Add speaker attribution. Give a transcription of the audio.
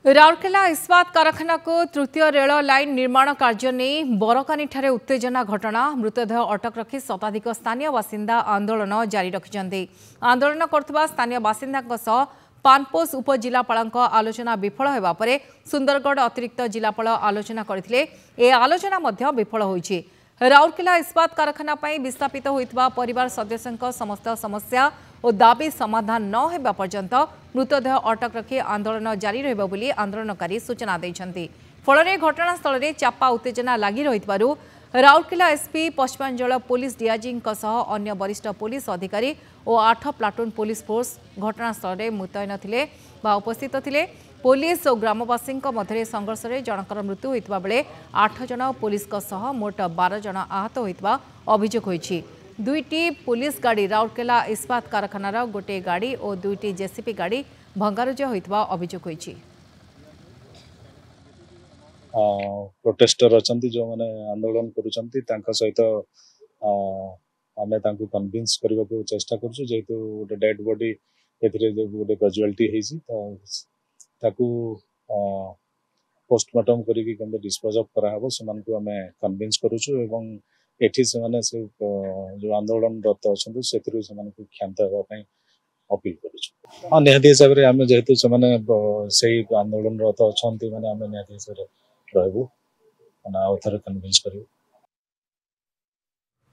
Speaker 1: राउरकेला इस्पात कारखाना को तृतीय रेल लाइन निर्माण कार्य नहीं बरकानी ठारे उत्तेजना घटना मृतदेह अटक रखी शताधिक स्थानीय बासिंदा आंदोलन जारी रखिंट आंदोलन कर स्थानीय बासिंदा पानपोष उपजिलापाल आलोचना विफल होगा पर सुंदरगढ़ अतिरिक्त जिलापाल आलोचना करते आलोचना विफल होईछि। राउरकेला इस्पात कारखाना विस्थापित होता परिवार सदस्यों समस्त समस्या और दाबी समाधान न होगा पर्यंत मृतदेह अटक रखी आंदोलन जारी रहिबो बोली आंदोलनकारी सूचना दैछन्ति। फल घटनास्थल में चापा उत्तेजना लगी रही Rourkela SP Paschimanchal police DIG अन्य वरिष्ठ पुलिस अधिकारी और 8 प्लाटून पुलिस फोर्स घटनास्थल में मुतयन थे उपस्थित थे। पुलिस और ग्रामवासी मध्य संघर्ष में जनकर मृत्यु होता बेले 8 जन पुलिस मोट 12 जन आहत होता अभियोग होईछि। 2टी पुलिस गाड़ी राउरकेला इस्पात कारखानार गोटे गाड़ी और 2टी जेसीपी गाड़ी भंगारुजा होता अभियोग होईछि।
Speaker 2: प्रोटेस्टर अच्छा जो मैंने आंदोलन कर सहित आम कन्विन्स करने को चेष्टा करूँ जेहेतु गोटे डेड बॉडी गोटे कैजुआलिटी पोस्टमार्टम करके डिस्पोज अफ कराव से आम कन्विन्स करूँ एठी से जो आंदोलन रत अच्छा से क्षांत होगापी अपील कर। हाँ निहती हिसाब से आम जेहेतु से आंदोलन रत अच्छा मैंने आम निहती हिसाब से रहबू आउ थे कन्विन्स करूँ।